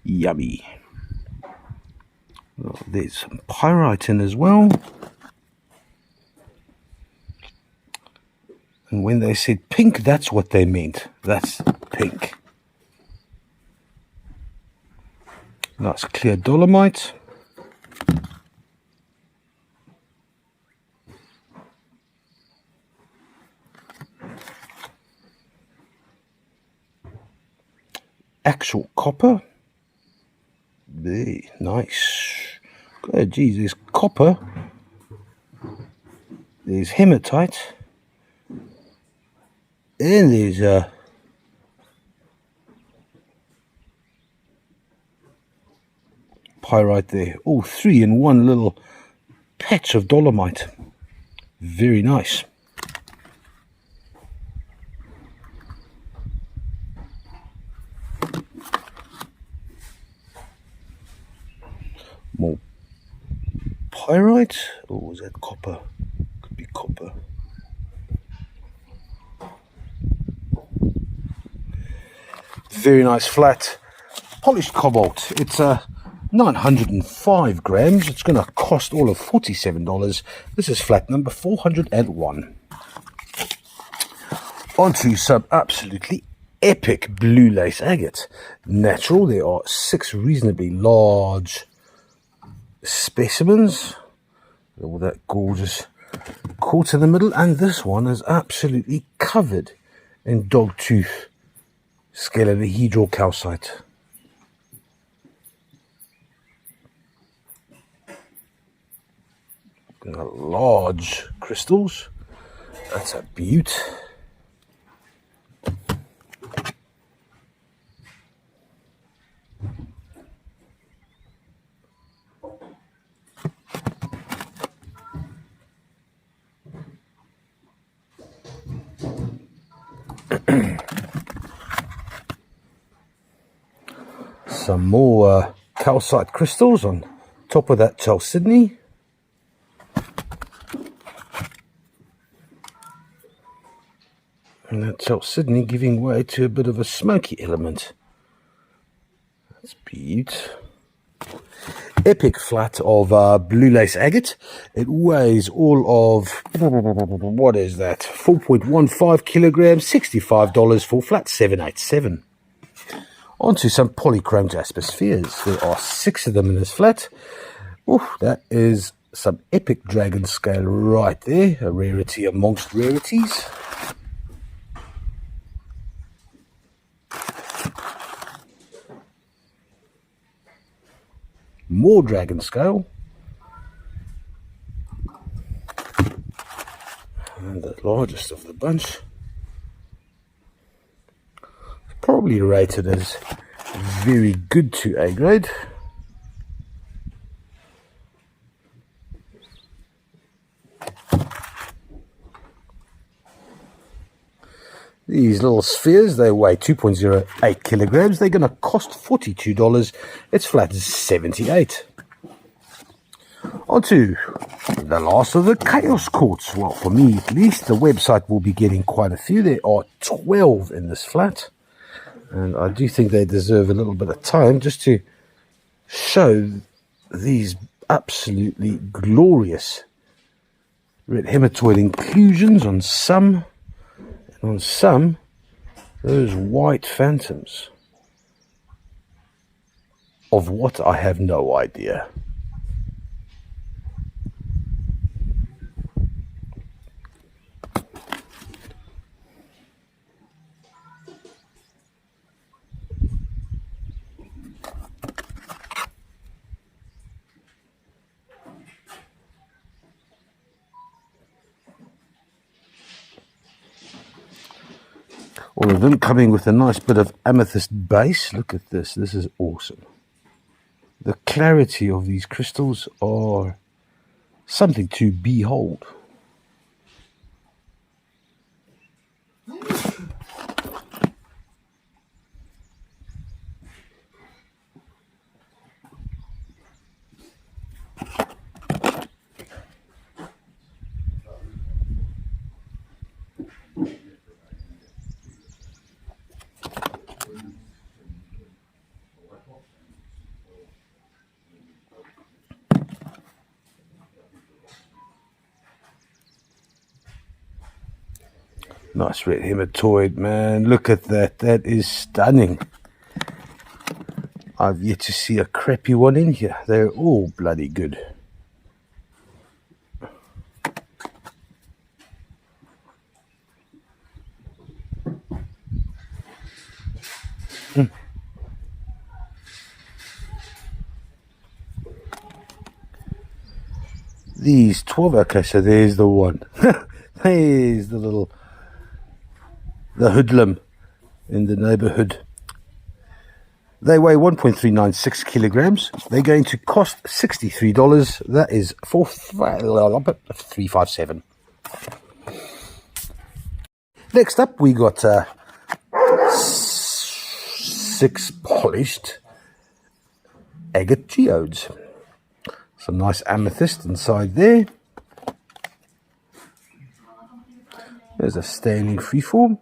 Yummy. Well, there's some pyrite in as well. And when they said pink, that's what they meant. That's pink. Nice clear dolomite. Actual copper. There, nice. Oh, geez, there's copper. There's hematite. And there's pyrite there. All three in one little patch of dolomite. Very nice. More pyrite, or was that copper? Could be copper. Very nice flat polished cobalt. It's 905 grams. It's going to cost all of $47. This is flat number 401. Onto some absolutely epic blue lace agate. Natural. There are 6 reasonably large specimens. All that gorgeous quartz in the middle, and this one is absolutely covered in dogtooth scalenohedral calcite. Large crystals. That's a beaut. Some more calcite crystals on top of that chalcedony. And that chalcedony giving way to a bit of a smoky element. That's beaut. Epic flat of blue lace agate. It weighs all of, what is that, 4.15 kilograms, $65 for flat 787. Onto some polychrome jasper spheres. There are 6 of them in this flat. Oof, that is some epic dragon scale right there. A rarity amongst rarities. More dragon scale. And the largest of the bunch. Probably rated as very good to A grade. These little spheres, they weigh 2.08 kilograms. They're going to cost $42. It's flat 78. On to the last of the Chaos Quartz. Well, for me at least, the website will be getting quite a few. There are 12 in this flat. And I do think they deserve a little bit of time just to show these absolutely glorious red hematoid inclusions on some. And on some, Those white phantoms. Of what, I have no idea. All of them coming with a nice bit of amethyst base. Look at this. This is awesome. The clarity of these crystals are something to behold. Nice red hematoid, man. Look at that. That is stunning. I've yet to see a crappy one in here. They're all bloody good. These 12, okay, so there's the one. There's the hoodlum in the neighborhood. They weigh 1.396 kilograms. They're going to cost $63. That is $357. Next up, we got 6 polished agate geodes. Some nice amethyst inside there. There's a standing freeform.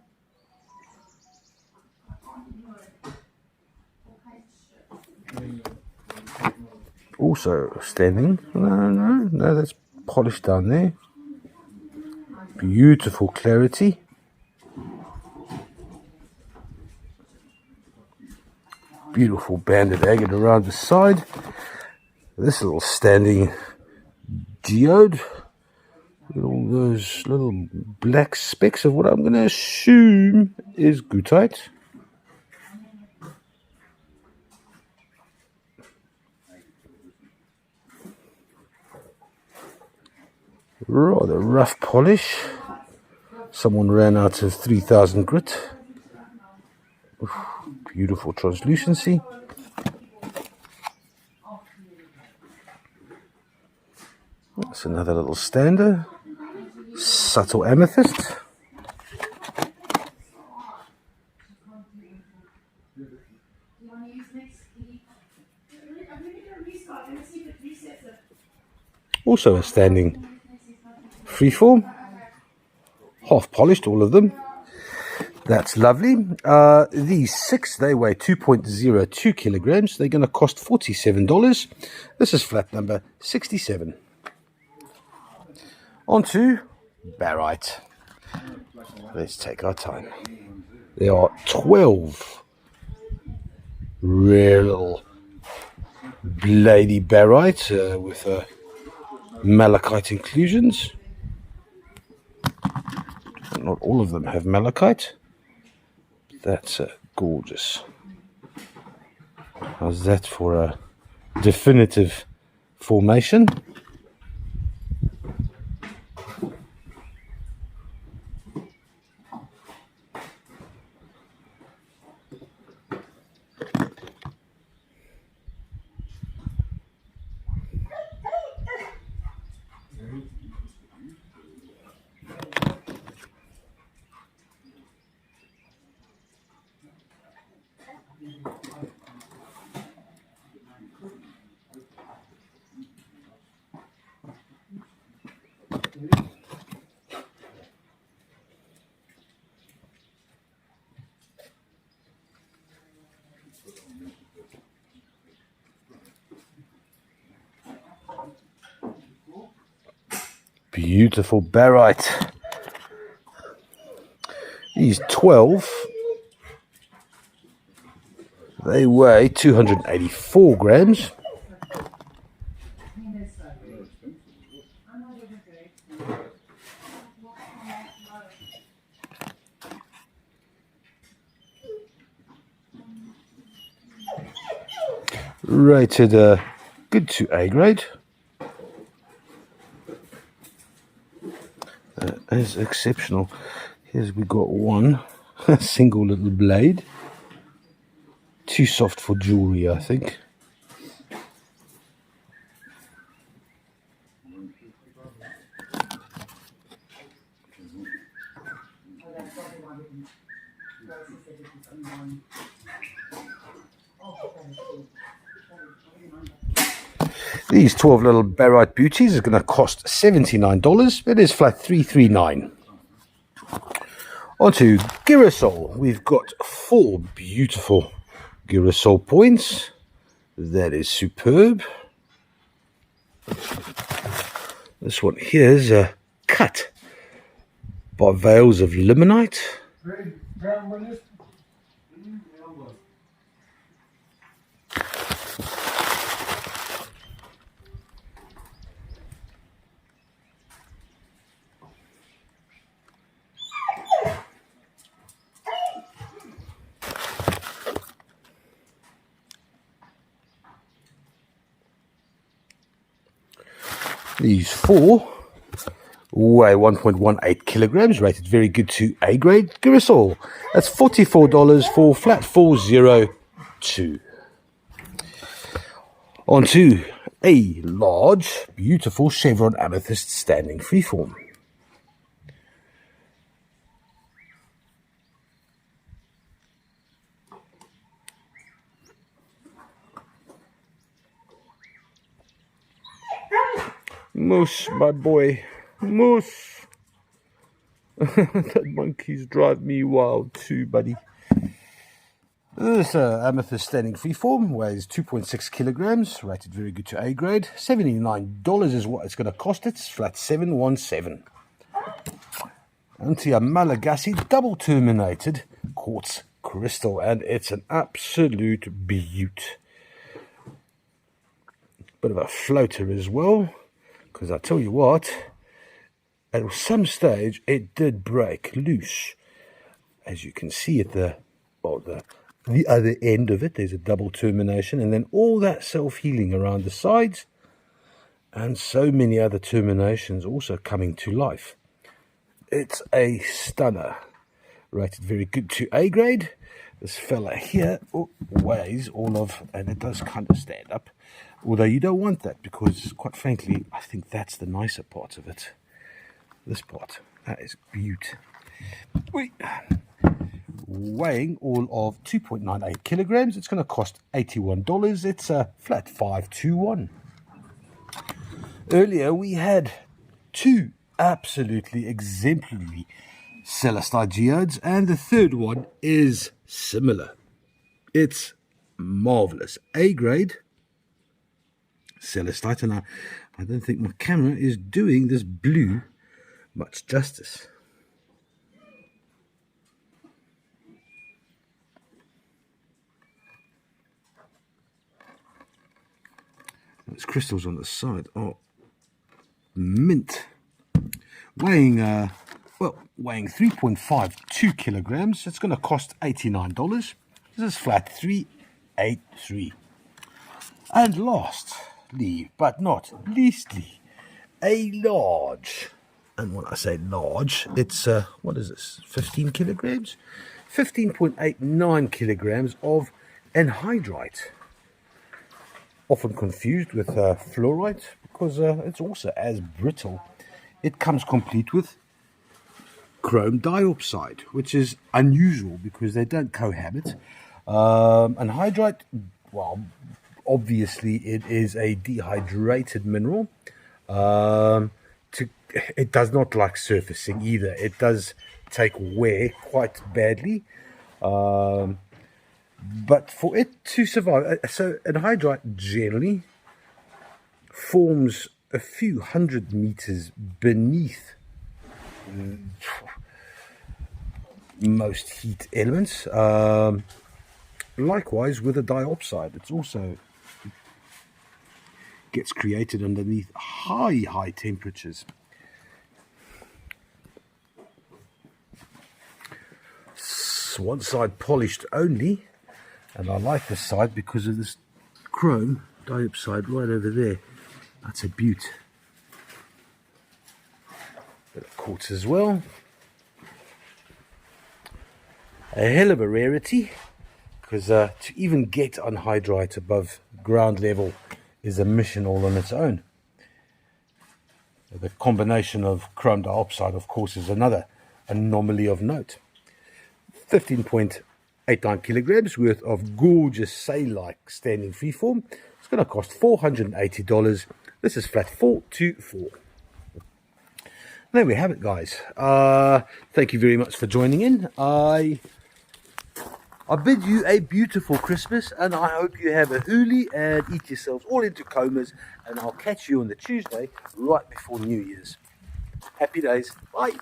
Also standing. No, that's polished down there. Beautiful clarity. Beautiful banded agate around the side. This little standing geode with all those little black specks of what I'm going to assume is goethite. Rather rough polish. Someone ran out of 3000 grit. Oof, beautiful translucency. That's another little stander. Subtle amethyst. Also a standing freeform. Half polished, all of them. That's lovely. These 6, they weigh 2.02 kilograms. They're going to cost $47. This is flat number 67. On to barite. Let's take our time. There are 12 rare little blady barite with malachite inclusions. Not all of them have malachite. That's gorgeous. How's that for a definitive formation? Beautiful barite. These 12 They weigh 284 grams. Rated good to A grade. That is exceptional. Here's we got one single little blade. Too soft for jewelry, I think. These 12 little barite beauties are going to cost $79. It is flat $339. Onto Girasol. We've got 4 beautiful Girasol points. That is superb. This one here is cut by veils of limonite. These 4 weigh 1.18 kilograms, rated very good to A grade. Girasol. That's $44 for flat 402. Onto a large, beautiful chevron amethyst standing freeform. Moose, my boy, Moose. That monkeys drive me wild too, buddy. This amethyst standing freeform weighs 2.6 kilograms, rated very good to A grade. $79 is what it's going to cost. It's flat 717. Onto a Malagasy double terminated quartz crystal, and it's an absolute beaut. Bit of a floater as well. Because I tell you what, at some stage it did break loose. As you can see at the other end of it, there's a double termination, and then all that self-healing around the sides, and so many other terminations also coming to life. It's a stunner, rated very good to A grade. This fella here weighs all of, and it does kind of stand up. Although you don't want that, because quite frankly, I think that's the nicer part of it. This part, that is beaut. Weighing all of 2.98 kilograms, it's going to cost $81. It's a flat 521. Earlier we had 2 absolutely exemplary celestite geodes, and the third one is similar. It's marvelous. A grade celestite, and I don't think my camera is doing this blue much justice. There's crystals on the side. Oh, mint. Weighing 3.52 kilograms. It's going to cost $89. This is flat 383. And lastly, but not leastly, a large. And when I say large, it's what is this? 15 kilograms, 15.89 kilograms of anhydrite. Often confused with fluorite, because it's also as brittle. It comes complete with chrome dioxide, which is unusual because they don't cohabit. Anhydrite, well, obviously it is a dehydrated mineral. It does not like surfacing either. It does take wear quite badly. But for it to survive, so anhydrite generally forms a few hundred meters beneath most heat elements. Likewise with the diopside, it's also gets created underneath high temperatures. One side polished only, and I like this side because of this chrome diopside right over there. That's a beaut. Bit of quartz as well. A hell of a rarity, because to even get anhydrite above ground level is a mission all on its own. The combination of chrome dioxide, of course, is another anomaly of note. 15.89 kilograms worth of gorgeous sail-like standing freeform. It's going to cost $480. This is flat 424. There we have it, guys. Thank you very much for joining in. I bid you a beautiful Christmas, and I hope you have a hoolie and eat yourselves all into comas, and I'll catch you on the Tuesday right before New Year's. Happy days. Bye.